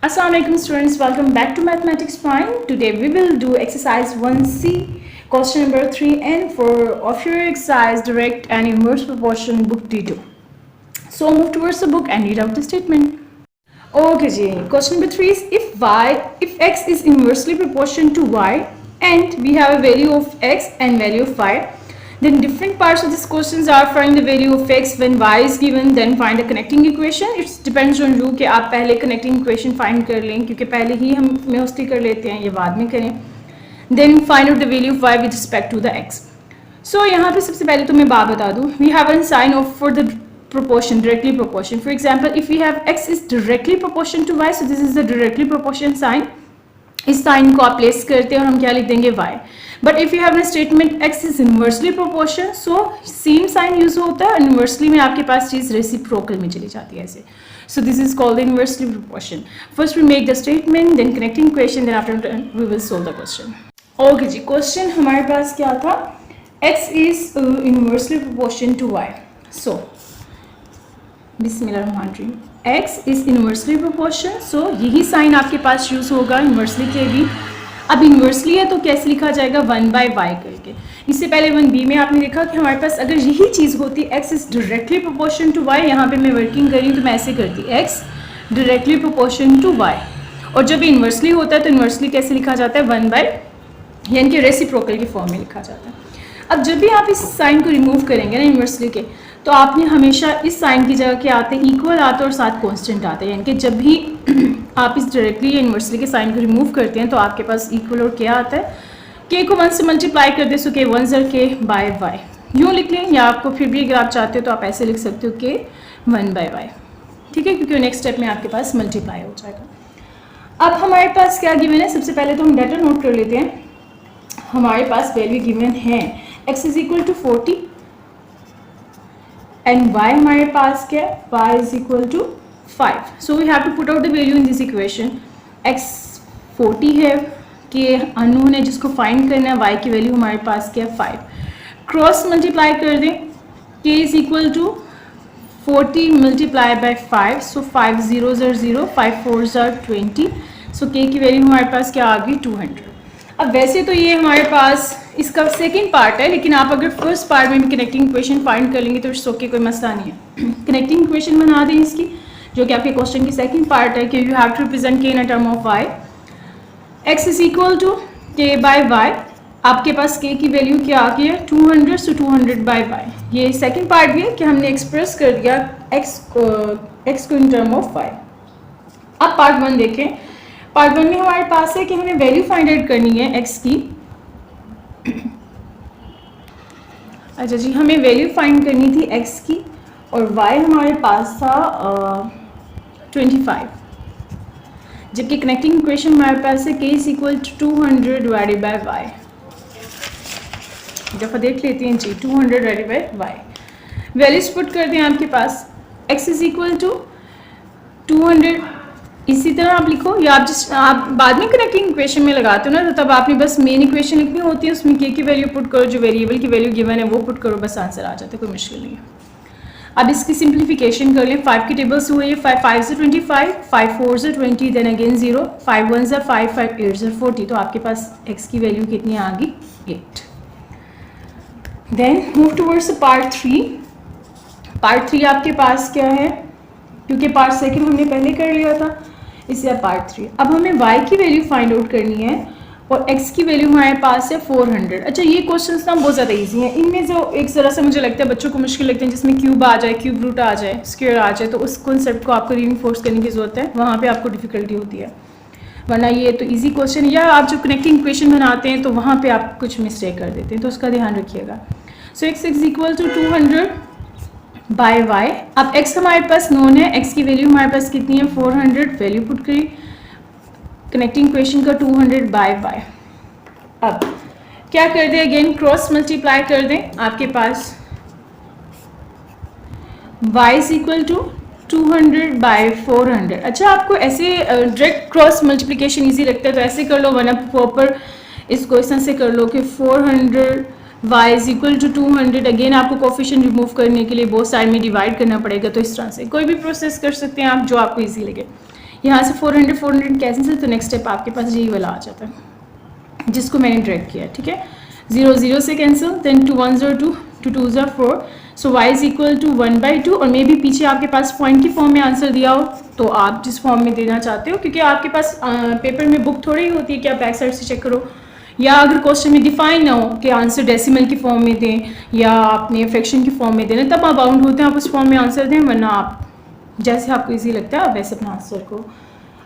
Assalamualaikum students, welcome back to Mathematics Prime. Today we will do exercise 1C, question number 3 and 4 of your exercise direct and inverse proportion book D2. So move towards the book and read out the statement. Okay ji, question number 3 is if x is inversely proportional to y and we have a value of x and value of y, then different parts of this questions are find the value of x when y is given, then find a connecting equation. It depends on you कि आप पहले connecting equation find कर लें, क्योंकि पहले ही हम mostly कर लेते हैं, ये बाद में करें. Then find out the value of y with respect to the x. So यहाँ पे सबसे पहले तो मैं बात बता दूँ, we have a sign of for the proportion, directly proportion. For example, if we have x is directly proportion to y, so this is the directly proportion sign. इस साइन को आप प्लेस करते हैं और हम क्या लिख देंगे y. But if you have a statement x is inversely proportion, so same sign use होता है, इनवर्सली में आपके पास चीज रेसिप्रोकल में चली जाती है ऐसे. So this is called inversely proportion. First we make the statement, then connecting equation, then after we will solve the question. Okay जी, क्वेश्चन हमारे पास क्या था, x is inversely proportion to y. So बिस्मिल्लाहिर्रहमानिर्रहीम, x is inversely proportion, so यही sign आपके पास use होगा inversely के भी. अब इन्वर्सली है तो कैसे लिखा जाएगा, 1/y करके. इससे पहले 1b में आपने देखा कि हमारे पास अगर यही चीज़ होती x is directly proportion to y, यहाँ पे मैं वर्किंग करी तो मैं ऐसे करती x directly proportion to y. और जब इन्वर्सली होता है तो इन्वर्सली कैसे लिखा जाता है, 1/, यानी कि रेसिप्रोकल की फॉर्म में लिखा जाता है. अब जब भी आप इस साइन को रिमूव करेंगे ना इन्वर्सली के, तो आपने हमेशा इस साइन की जगह क्या आते हैं, इक्वल आते हैं और साथ कॉन्स्टेंट आते हैं. यानी कि जब भी आप इस डायरेक्टली या इन्वर्सली के साइन को रिमूव करते हैं तो आपके पास इक्वल और क्या आता है, k को 1 से मल्टीप्लाई कर दे, सो k 1 ज़र k बाय y यूँ लिख लें, या आपको फिर भी अगर आप चाहते हो तो आप ऐसे लिख सकते हो k 1/y. ठीक है, क्योंकि नेक्स्ट स्टेप में आपके पास मल्टीप्लाई हो जाएगा. अब हमारे पास क्या गिवन है, सबसे पहले तो हम डाटा नोट कर लेते हैं. हमारे पास वैल्यू गिवन है x is equal to 40 and y हमारे पास क्या है, y is equal to 5. So we have to put out the value in this equation. x 40 है, कि अननोन है जिसको फाइंड करना है, y की वैल्यू हमारे पास क्या है 5. क्रॉस मल्टीप्लाई कर दें, k is equal to 40 multiply by 5, so 5 0 ज़र 0, 5 4 ज़र 20, सो k की वैल्यू हमारे पास क्या आ गई 200. अब वैसे तो ये हमारे पास इसका सेकंड पार्ट है, लेकिन आप अगर फर्स्ट पार्ट में भी कनेक्टिंग इक्वेशन फाइंड कर लेंगे तो इट्स ओके, कोई मसला नहीं है. कनेक्टिंग इक्वेशन बना दें इसकी, जो कि आपके क्वेश्चन की सेकंड पार्ट है कि you have to represent k in a term of y. x is equal to k by y. आपके पास k की वैल्यू क्या आ गई है 200, सो 200/y. ये सेकंड पार्ट भी है कि हमने एक्सप्रेस कर दिया x को इन टर्म ऑफ y. अब पार्ट 1 देखें. पार्ट 1 में हमारे पास है कि हमें वैल्यू फाइंड आउट करनी है x की. अच्छा जी, हमें वैल्यू फाइंड करनी थी x की और y हमारे पास था 25, जबकि कनेक्टिंग इक्वेशन हमारे पास है k is equal to 200 divided by y. दफ़ा देख लेते हैं जी, 200 divided by y. Values put कर दें आपके पास, x इज इक्वल टू 200. इसी तरह आप लिखो, या आप बाद में कनेक्टिंग इक्वेशन में लगाते हो ना, तो तब आपने बस मेन इक्वेशन लिखनी होती है, उसमें k की वैल्यू पुट करो, जो वेरिएबल की वैल्यू गिवन है वो पुट करो, बस आंसर आ जाता है, कोई मुश्किल नहीं है. अब इसकी सिंप्लीफिकेशन कर लें. 5 की टेबल से हुई है, 5 5 से 25, 5 4 से 20, देन अगेन 0, 5 1 से 5, 5 8 से 40, तो आपके पास x की वैल्यू कितनी आ गई 8. Then move towards part 3. Part 3 आपके पास क्या है, क्योंकि पार्ट सेकंड हमने पहले कर लिया था, इसलिए पार्ट 3. अब हमें y की वैल्यू फाइंड आउट करनी है और x की वैल्यू हमारे पास है 400. अच्छा, ये क्वेश्चंस ना बहुत ज़्यादा इजी हैं. इनमें जो एक ज़रा सा मुझे लगता है बच्चों को मुश्किल लगते हैं, जिसमें क्यूब आ जाए, क्यूब रूट आ जाए, स्क्वायर आ जाए, तो उस कॉन्सेप्ट को आपको रीइंफोर्स करने की ज़रूरत है, वहाँ पे आपको डिफ़िकल्टी होती है. वरना ये तो इजी क्वेश्चन, या आप जो कनेक्टिंग इक्वेशन बनाते हैं तो वहाँ पर आप कुछ मिस्टेक कर देते हैं, तो उसका ध्यान रखिएगा. So x is equal to 200/y. अब x हमारे पास नोन है, x की वैल्यू हमारे पास कितनी है 400, वैल्यू पुट करी, कनेक्टिंग इक्वेशन का 200/y. अब क्या कर दें, अगेन क्रॉस मल्टीप्लाई कर दें, आपके पास y इज इक्वल टू 200/400. अच्छा, आपको ऐसे डायरेक्ट क्रॉस मल्टीप्लिकेशन इजी लगता है तो ऐसे कर लो, वरना प्रॉपर इसको इस तरह से कर लो कि 400 y is equal to 200. Again आपको कोफिशिएंट रिमूव करने के लिए बहुत साइड में डिवाइड करना पड़ेगा, तो इस तरह से कोई भी प्रोसेस कर सकते हैं आप, जो आपको इजी लगे. यहाँ से 400 कैंसिल, तो नेक्स्ट स्टेप आपके पास यही वाला आ जाता है जिसको मैंने डायरेक्ट किया, ठीक है। 0 0 से cancel, then 2 1 0 2, 2 2 0 4, so y is equal to 1/2। और मे भी पीछे आपके पास पॉइंट की फॉर्म में आंसर दिया हो, तो आप जिस फॉर्म में देना चाहते हो, क्योंकि आपके पास पेपर में बुक थोड़ी ही होती है कि आप बैक साइड से चेक करो, या अगर क्वेश्चन में डिफाइन ना हो कि आंसर डेसिमल की फॉर्म में दें या आपने फ्रैक्शन की फॉर्म में देना, तब आप बाउंड होते हैं आप उस फॉर्म में आंसर दें, वरना आप जैसे आपको इजी लगता है आप वैसे अपना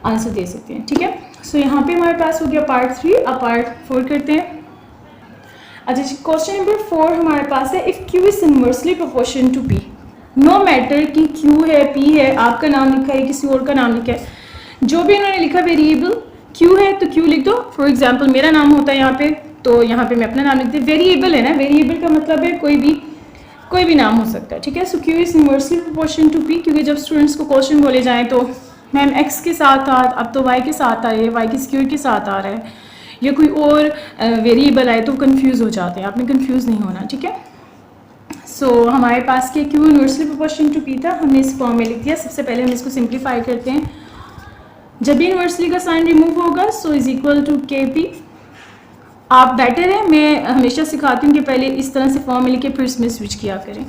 आंसर दे सकते हैं, ठीक है। सो यहाँ पे हमारे पास हो गया पार्ट 3। अब पार्ट 4 करते हैं। अच्छा जी, क्वेश्चन नंबर 4 हमारे पास है, if Q is inversely proportion to P, no matter कि Q है, P है, आपका नाम लिखा है, किसी और का नाम लिखा है, जो भी उन्होंने लिखा वेरिएबल Q है तो Q लिख दो। फॉर एग्जाम्पल मेरा नाम होता है यहाँ पे, तो यहाँ पे मैं अपना नाम लिख दी। वेरिएबल है ना, वेरिएबल का मतलब है कोई भी नाम हो सकता है, ठीक है। So Q is inversely proportion to P, क्योंकि जब स्टूडेंट्स को क्वेश्चन बोले जाएँ तो मैम x के साथ था, अब तो y के साथ आए, y की स्क्वायर के साथ आ रहा है, या कोई और वेरिएबल आए तो कंफ्यूज हो जाते हैं। आपने कंफ्यूज नहीं होना, ठीक है। सो हमारे पास क्या Q inversely proportion to P था, हमने इस फॉर्म में लिख दिया। सबसे पहले हम इसको सिंप्लीफाई करते हैं। जब भी इनवर्सली का साइन रिमूव होगा, so is equal to KP। आप बेटर है, मैं हमेशा सिखाती हूँ कि पहले इस तरह से फॉर्म में लिखे फिर इसमें स्विच किया करें,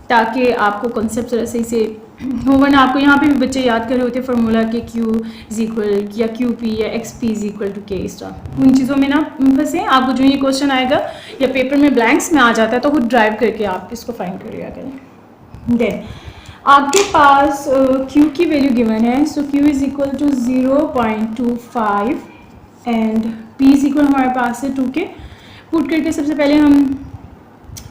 ताकि आपको कॉन्सेप्ट सही से हो, वरना आपको यहाँ पे भी बच्चे याद कर रहे होते हैं फार्मूला के Q इज इक्वल या QP या XP is equal to K star. उन चीज़ों में ना फंसे। आपको जो ये क्वेश्चन आएगा या पेपर में ब्लैंक्स में आ जाता है, तो खुद ड्राइव करके आप इसको फाइंड कर लिया करें। देन आपके पास Q की वैल्यू गिवन है, so Q is equal to 0.25 and P is equal हमारे पास है 2K। पुट करके सबसे पहले हम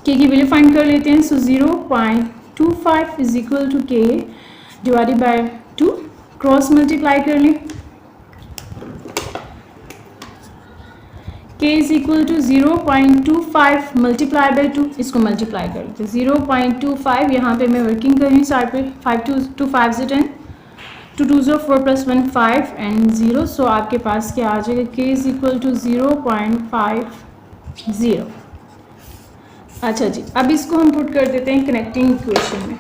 K की वैल्यू फाइंड कर लेते हैं। So 0.25 is equal to K divided by 2, cross multiply कर लें। K is equal to 0.25 multiply by 2, इसको मल्टीप्लाई कर लेते हैं। 0.25 यहाँ पे मैं वर्किंग कर रही हूँ साइड पे, 2 5 से 10, 2 2 0 4 + 1 5 एंड 0। सो आपके पास क्या आ जाएगा, K इज इक्वल टू 0.50। अच्छा जी, अब इसको हम पुट कर देते हैं कनेक्टिंग इक्वेशन में।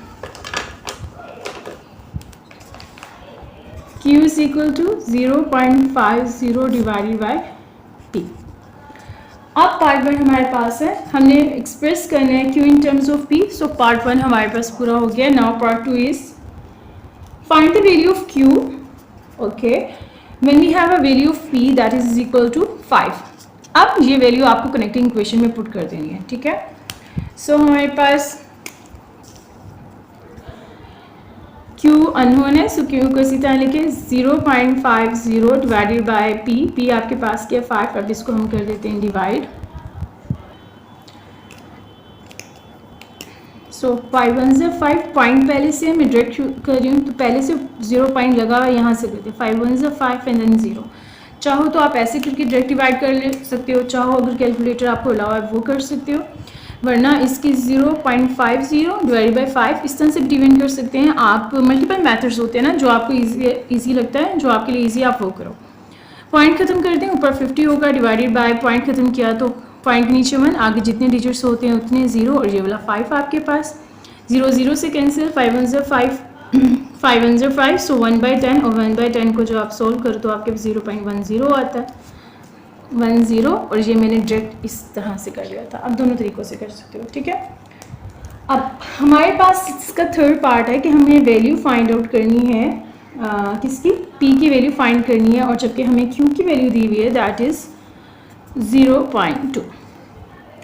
Q is equal to 0.50 divided by P। अब पार्ट 1 हमारे पास है, हमने एक्सप्रेस करना है Q in terms of P। So part 1 हमारे पास पूरा हो गया। Now part 2 is find the value of Q, okay, when we have a value of P that is equal to 5। अब ये वैल्यू आपको कनेक्टिंग इक्वेशन में पुट कर देनी है, ठीक है। सो हमारे पास Q अननोन है, सो Q को इसी तरह लिखे 0.50 डिवाइडेड बाय P आपके पास क्या 5। अब इसको हम कर देते हैं डिवाइड। सो 5 1 से 5, पॉइंट पहले से मैं डायरेक्ट कर रही हूँ, तो पहले से 0 पॉइंट लगा हुआ यहाँ से करते हैं। 5 1 से 5 एंड देन 0। चाहो तो आप ऐसे करके डायरेक्ट डिवाइड कर ले सकते हो, चाहो अगर कैलकुलेटर आपको अलाउ है वो कर सकते हो, वरना इसकी 0.50 डिवाइड बाई 5 इस तरह से डिवाइड कर सकते हैं आप। मल्टीपल मेथड्स होते हैं ना, जो आपको इजी लगता है, जो आपके लिए इजी आप वो करो। पॉइंट खत्म कर दें, ऊपर 50 होगा डिवाइडेड बाय पॉइंट खत्म किया तो पॉइंट के नीचे 1, आगे जितने डिजिट्स होते हैं उतने 0, और ये वाला 5 आपके पास। 0 0 से कैंसिल, 5 1 5 5 1 5, सो 1/10, और 1/10 को जो आप सोल्व करो तो आपके 0.10 आता है, 10, और ये मैंने डायरेक्ट इस तरह से कर लिया था। अब दोनों तरीक़ों से कर सकते हो, ठीक है। अब हमारे पास इसका थर्ड पार्ट है कि हमें वैल्यू फाइंड आउट करनी है, किसकी, P की वैल्यू फाइंड करनी है, और जबकि हमें Q की वैल्यू दी हुई है दैट इज़ 0.2।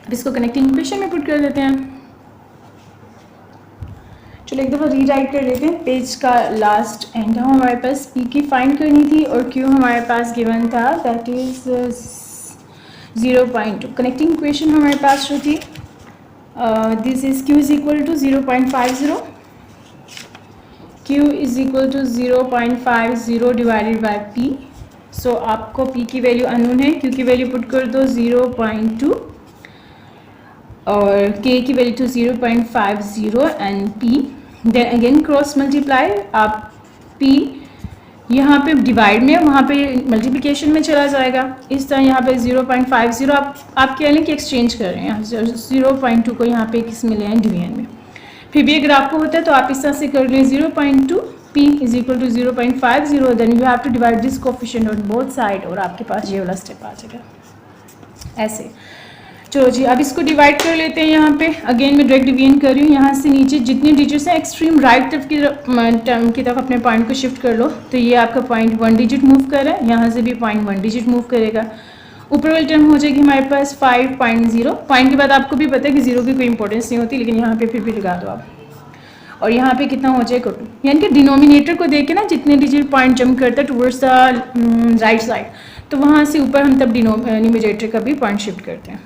अब इसको कनेक्टिंग इक्वेशन में पुट कर देते हैं। चलो एक दफ़ा रीराइट कर लेते हैं। पेज का लास्ट एंड हमारे पास P की फाइंड करनी थी और Q हमारे पास गिवन था दैट इज़ 0.2। कनेक्टिंग इक्वेशन हमारे पास जो थी, this is Q is equal to 0.50, Q is equal to 0.50 divided by P। So आपको P की वैल्यू अननोन है, Q की वैल्यू पुट कर दो 0.2 और K की value to 0.50 and P, then again cross multiply. आप P यहाँ पे डिवाइड में, वहाँ पे मल्टीप्लिकेशन में चला जाएगा, इस तरह यहाँ पे 0.50 आप कह लें कि एक्सचेंज कर रहे हैं, 0.2 को यहाँ पे किस में ले आए, डिवीजन में। फिर भी अगर आपको होता है तो आप इस तरह से कर लें 0.2 p is equal to 0.50, then you have to divide this coefficient on both side और आपके पास ये वाला स्टेप आ जाएगा ऐसे। चलो जी, अब इसको डिवाइड कर लेते हैं। यहाँ पे अगेन मैं डायरेक्ट डिवीजन कर रही हूँ, यहाँ से नीचे जितने डिजिट्स हैं एक्सट्रीम राइट तरफ की तरफ अपने पॉइंट को शिफ्ट कर लो। तो ये आपका पॉइंट 1 डिजिट मूव कर रहा है, यहाँ से भी पॉइंट 1 डिजिट मूव करेगा। ऊपर वाली टर्म हो जाएगी हमारे पास 5.0। पॉइंट के बाद आपको भी पता है कि जीरो की कोई इंपॉर्टेंस नहीं होती, लेकिन यहाँ पे फिर भी लगा दो आप। और यहाँ पे कितना हो जाएगा 2, यानी कि डिनोमिनेटर को देख के ना जितने डिजिट पॉइंट जंप करता है टुवर्ड्स द राइट साइड, तो वहाँ से ऊपर हम तब न्यूमरेटर का भी पॉइंट शिफ्ट करते हैं।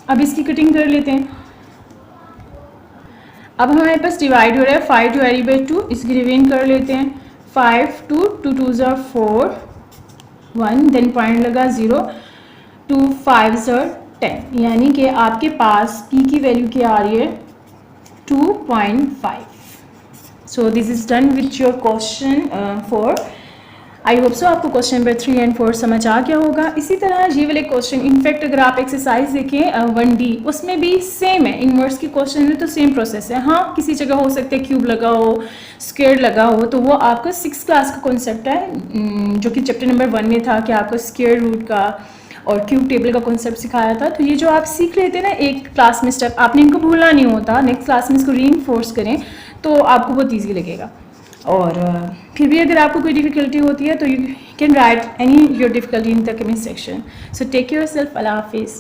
अब इसकी कटिंग कर लेते हैं। अब हमारे पास डिवाइड हो रहा है 5 डिवाइड बाई 2, इसकी रिवीजन कर लेते हैं। 5 2 2 2 ज़ा 4 1, देन पॉइंट लगा 0, 2 5 ज़ा 10, यानी कि आपके पास p की वैल्यू क्या आ रही है 2.5। सो this is done with your question 4। I hope so आपको क्वेश्चन नंबर 3 एंड 4 समझ आ गया होगा। इसी तरह ये वाले क्वेश्चन, इनफैक्ट अगर आप एक्सरसाइज देखें 1D, उसमें भी सेम है। इनवर्स के क्वेश्चन में तो सेम प्रोसेस है। हाँ, किसी जगह हो सकता है क्यूब लगा हो, स्क्वायर लगा हो, तो वो आपका 6th क्लास का कॉन्सेप्ट है, जो कि चैप्टर नंबर 1 में था कि आपको स्क्वायर रूट का और क्यूब टेबल का कॉन्सेप्ट सिखाया था। तो ये जो आप सीख लेते हैं ना एक क्लास में स्टेप, आपने इनको भूलना नहीं होता, नेक्स्ट क्लास में इसको रीइंफोर्स करें तो आपको बहुत ईजी लगेगा। और फिर भी अगर आपको कोई डिफ़िकल्टी होती है तो you can write any your difficulty in the comment section. So take care yourself. Allah हाफिज़।